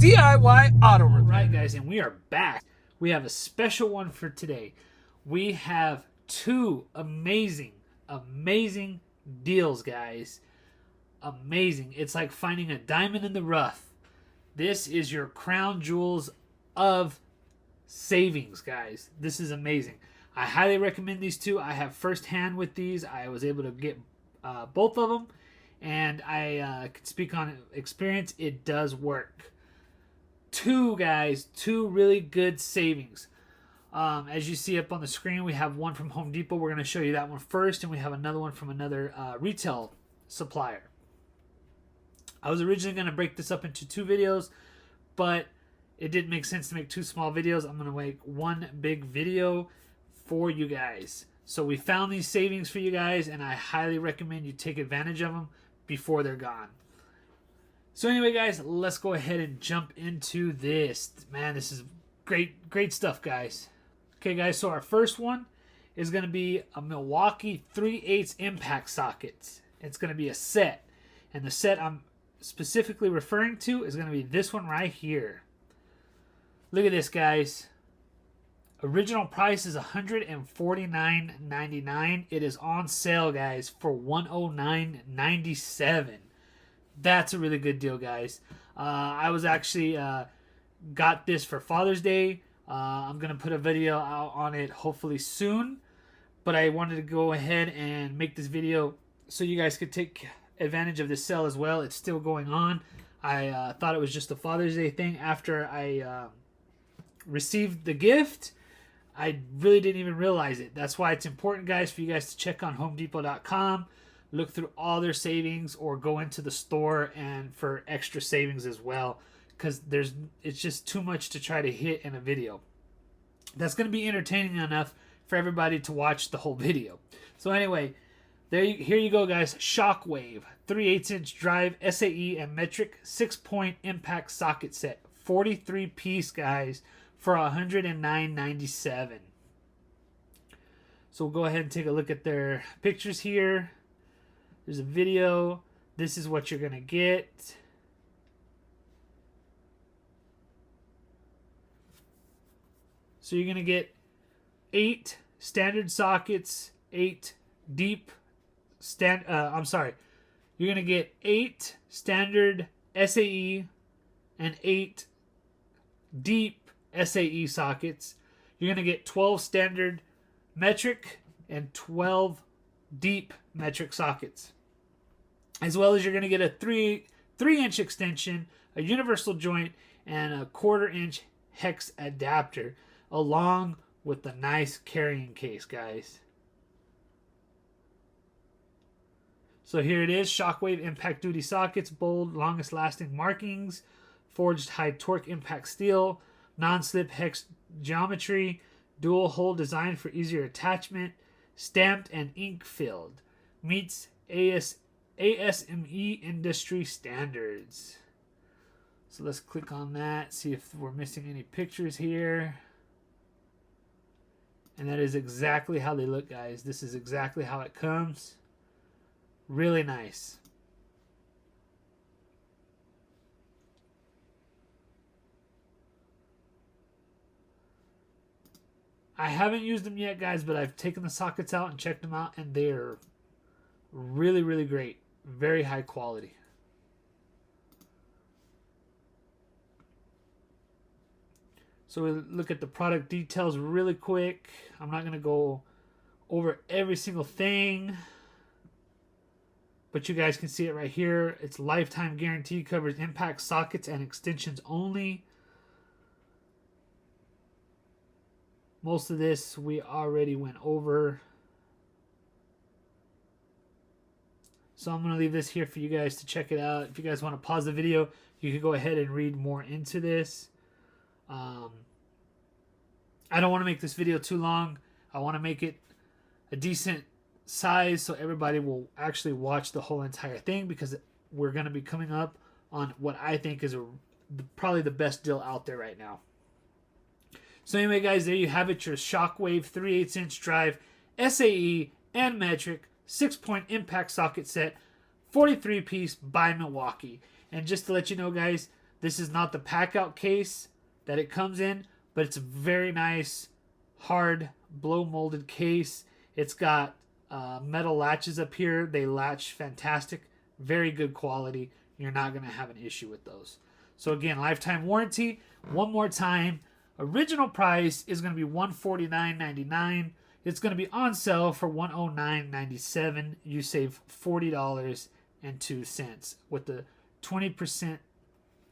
DIY auto repair. Right, guys, and we are back. We have a special one for today. We have two amazing deals, guys. Amazing. It's like finding a diamond in the rough. This is your crown jewels of savings, guys. This is amazing. I highly recommend these two. I have first hand with these. I was able to get both of them, and I can speak on experience. It does work. Two, guys, two really good savings. As you see up on the screen, we have one from Home Depot. We're going to show you that one first, and we have another one from another retail supplier. I was originally going to break this up into two videos, but it didn't make sense to make two small videos. I'm going to make one big video for you guys. So we found these savings for you guys, and I highly recommend you take advantage of them before they're gone. So anyway, guys, let's go ahead and jump into this. Man, this is great stuff, guys. Okay, guys, so our first one is going to be a Milwaukee 3/8 impact sockets. It's going to be a set, and the set I'm specifically referring to is going to be this one right here. Look at this, guys. Original price is $149.99. It is on sale, guys, for $109.97. That's a really good deal, guys. I was actually got this for Father's Day. I'm going to put a video out on it hopefully soon. But I wanted to go ahead and make this video so you guys could take advantage of this sale as well. It's still going on. I thought it was just a Father's Day thing. After I received the gift, I really didn't even realize it. That's why it's important, guys, for you guys to check on HomeDepot.com. Look through all their savings, or go into the store and for extra savings as well, because it's just too much to try to hit in a video. That's going to be entertaining enough for everybody to watch the whole video. So anyway, here you go, guys. Shockwave 3/8" drive SAE and metric 6-point impact socket set, 43 piece, guys, for $109.97. So we'll go ahead and take a look at their pictures here. There's a video. This is what you're going to get. So you're going to get 8 standard sockets, 8 deep You're going to get 8 standard SAE and 8 deep SAE sockets. You're going to get 12 standard metric and 12 deep metric sockets, as well as you're going to get a 3-inch extension, a universal joint, and a 1/4-inch hex adapter, along with the nice carrying case, guys. So here it is: Shockwave impact duty sockets, bold, longest lasting markings, forged high torque impact steel, non-slip hex geometry, dual hole design for easier attachment, stamped and ink filled, meets ASME industry standards. So let's click on that, see if we're missing any pictures here. And that is exactly how they look, guys. This is exactly how it comes. Really nice. I haven't used them yet, guys, but I've taken the sockets out and checked them out, and they're really great. Very high quality. So we look at the product details really quick. I'm not going to go over every single thing, but you guys can see it right here. It's lifetime guarantee, covers impact sockets and extensions only. Most of this we already went over. So I'm going to leave this here for you guys to check it out. If you guys want to pause the video, you can go ahead and read more into this. I don't want to make this video too long. I want to make it a decent size so everybody will actually watch the whole entire thing, because we're going to be coming up on what I think is probably the best deal out there right now. So anyway, guys, there you have it. Your Shockwave 3/8" drive SAE and metric 6-point impact socket set, 43 piece by Milwaukee. And just to let you know, guys, This is not the pack out case that it comes in, but it's a very nice, hard, blow molded case. It's got metal latches up here. They latch fantastic. Very good quality. You're not going to have an issue with those. So again, lifetime warranty. One more time. Original price is going to be $149.99. It's going to be on sale for $109.97. You save $40.02 with the 20%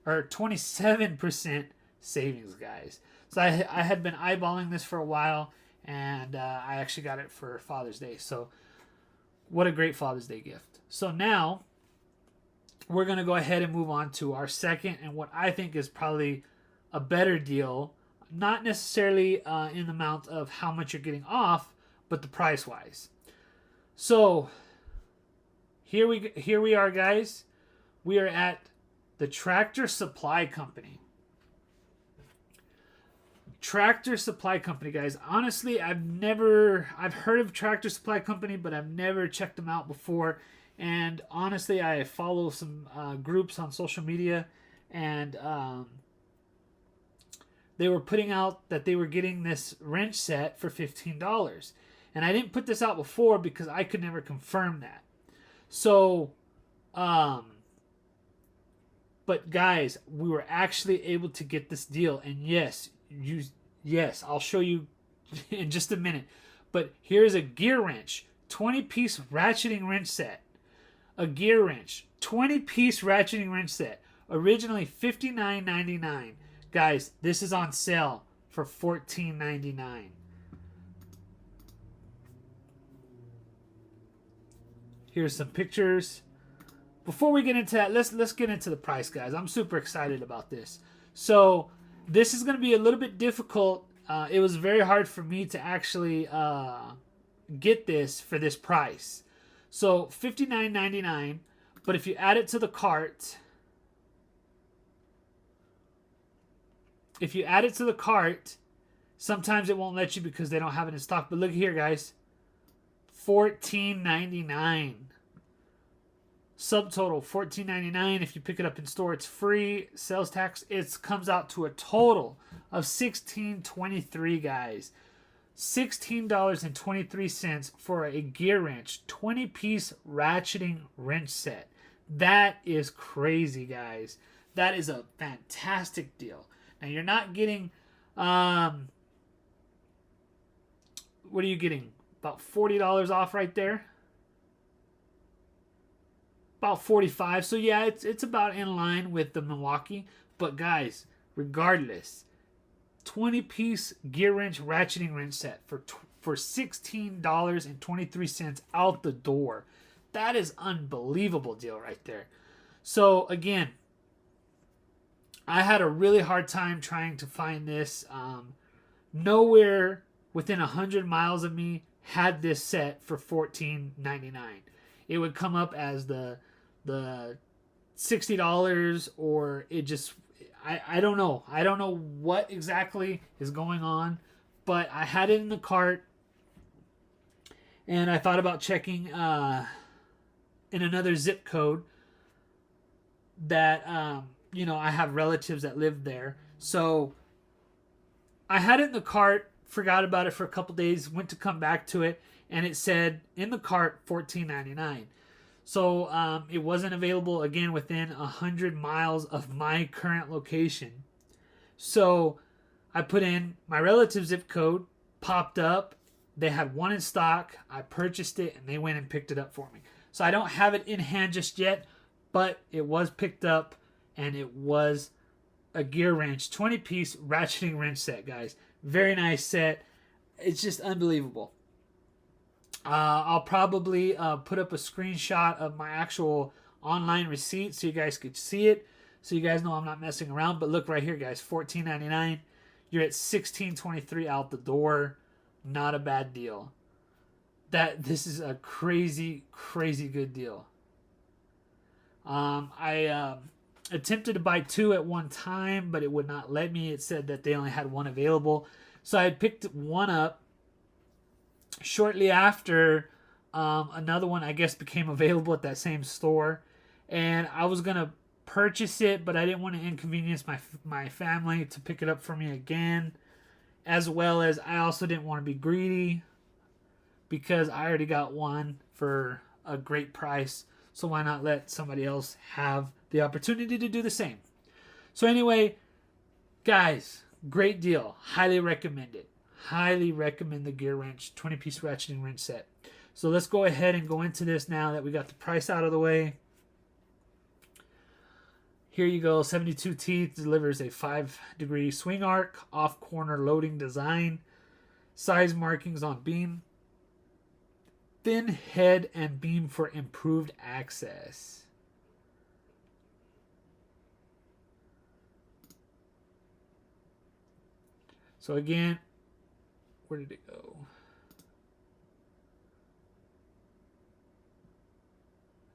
or 27% savings, guys. So I had been eyeballing this for a while, and I actually got it for Father's Day. So what a great Father's Day gift. So now we're going to go ahead and move on to our second and what I think is probably a better deal. Not necessarily in the amount of how much you're getting off, but the price wise. So here we are, guys. We are at the Tractor Supply Company. Tractor Supply Company, guys. Honestly, I've heard of Tractor Supply Company, but I've never checked them out before. And honestly, I follow some groups on social media, and they were putting out that they were getting this wrench set for $15. And I didn't put this out before because I could never confirm that. So, but guys, we were actually able to get this deal. And yes, I'll show you in just a minute. But here's a Gearwrench 20-piece ratcheting wrench set. A Gearwrench 20-piece ratcheting wrench set. Originally $59.99. Guys, this is on sale for $14.99. Here's some pictures. Before we get into that, let's get into the price, guys. I'm super excited about this. So this is going to be a little bit difficult. It was very hard for me to actually get this for this price. So $59.99, but if you add it to the cart, sometimes it won't let you because they don't have it in stock. But look here, guys. $14.99. Subtotal $14.99. If you pick it up in store, it's free. Sales tax, it comes out to a total of $16.23, guys. $16.23 for a Gearwrench 20-piece ratcheting wrench set. That is crazy, guys. That is a fantastic deal. Now you're not getting what are you getting? About $40 off right there. About $45. So yeah, it's about in line with the Milwaukee. But guys, regardless, 20-piece Gearwrench ratcheting wrench set for $16.23 out the door. That is unbelievable deal right there. So again, I had a really hard time trying to find this. Nowhere within 100 miles of me had this set for $14.99. It would come up as the $60, or it just I don't know. I don't know what exactly is going on, but I had it in the cart, and I thought about checking in another zip code that I have relatives that live there. So I had it in the cart, forgot about it for a couple days, went to come back to it, and it said in the cart $14.99. So it wasn't available again within 100 miles of my current location. So I put in my relative zip code, popped up. They had one in stock. I purchased it, and they went and picked it up for me. So I don't have it in hand just yet, but it was picked up, and it was a Gearwrench 20-piece ratcheting wrench set, guys. Very nice set. It's just unbelievable. I'll probably put up a screenshot of my actual online receipt so you guys could see it, so you guys know I'm not messing around. But look right here, guys, $14.99. You're at $16.23 out the door. Not a bad deal. This is a crazy, crazy good deal. I attempted to buy two at one time, but it would not let me. It said that they only had one available. So I had picked one up. Shortly after, another one, I guess, became available at that same store. And I was going to purchase it, but I didn't want to inconvenience my family to pick it up for me again, as well as I also didn't want to be greedy because I already got one for a great price. So why not let somebody else have the opportunity to do the same? So anyway, guys, great deal. Highly recommend it. Highly recommend the Gearwrench 20-piece ratcheting wrench set. So let's go ahead and go into this now that we got the price out of the way. Here you go. 72 teeth, delivers a 5-degree swing arc, off corner loading design, size markings on beam, thin head and beam for improved access. So again, where did it go?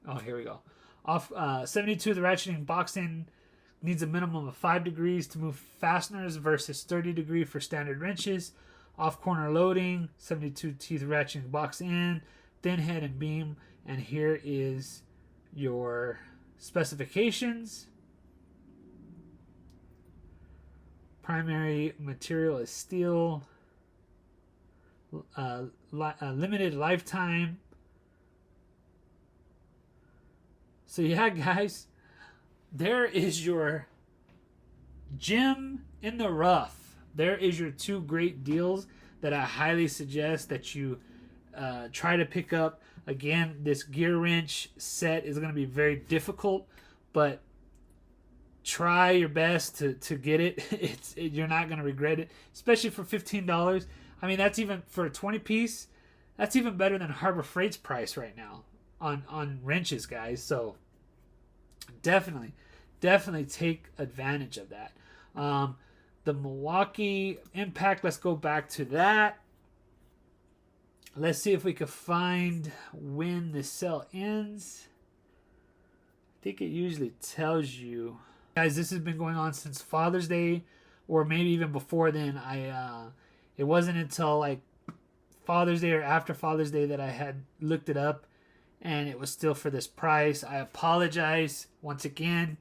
Oh, here we go. Off 72, the ratcheting box end needs a minimum of 5 degrees to move fasteners versus 30 degree for standard wrenches. Off corner loading, 72 teeth ratcheting box end, thin head and beam. And here is your specifications. Primary material is steel. Limited lifetime. So yeah, guys, there is your gem in the rough. There is your 2 great deals that I highly suggest that you try to pick up. Again, this Gearwrench set is going to be very difficult, but try your best to get it. You're not going to regret it, especially for $15. I mean, that's even for a 20-piece. That's even better than Harbor Freight's price right now on wrenches, guys. So definitely take advantage of that. The Milwaukee Impact, let's go back to that. Let's see if we can find when the sale ends. I think it usually tells you. Guys, this has been going on since Father's Day, or maybe even before then. It wasn't until like Father's Day or after Father's Day that I had looked it up, and it was still for this price. I apologize once again.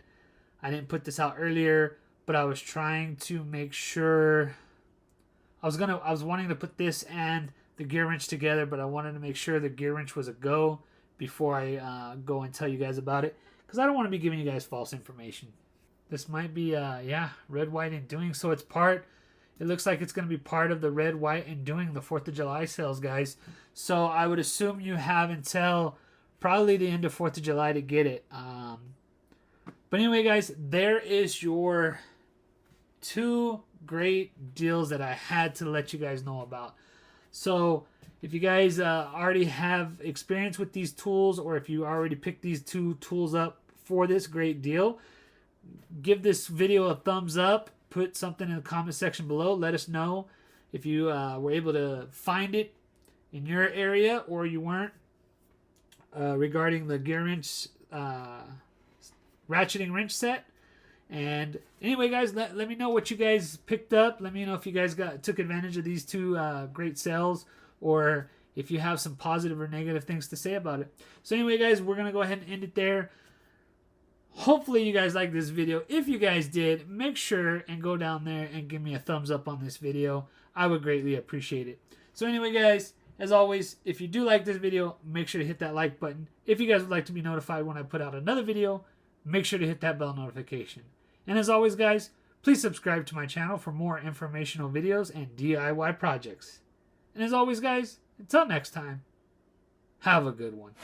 I didn't put this out earlier, but I was trying to make sure. I was wanting to put this and the Gearwrench together, but I wanted to make sure the Gearwrench was a go before I go and tell you guys about it, because I don't want to be giving you guys false information. This might be Red, White, and Doing. So it's part. It looks like it's going to be part of the Red, White, and Doing, the 4th of July sales, guys. So I would assume you have until probably the end of 4th of July to get it. But anyway, guys, there is your 2 great deals that I had to let you guys know about. So if you guys already have experience with these tools, or if you already picked these 2 tools up for this great deal, give this video a thumbs up. Put something in the comment section below. Let us know if you were able to find it in your area or you weren't, regarding the Gearwrench ratcheting wrench set. And anyway, guys, let me know what you guys picked up. Let me know if you guys took advantage of these 2 great sales, or if you have some positive or negative things to say about it. So anyway, guys, we're going to go ahead and end it there. Hopefully you guys liked this video. If you guys did, make sure and go down there and give me a thumbs up on this video. I would greatly appreciate it. So anyway, guys, as always, if you do like this video, make sure to hit that like button. If you guys would like to be notified when I put out another video, make sure to hit that bell notification. And as always, guys, please subscribe to my channel for more informational videos and DIY projects. And as always, guys, until next time, have a good one.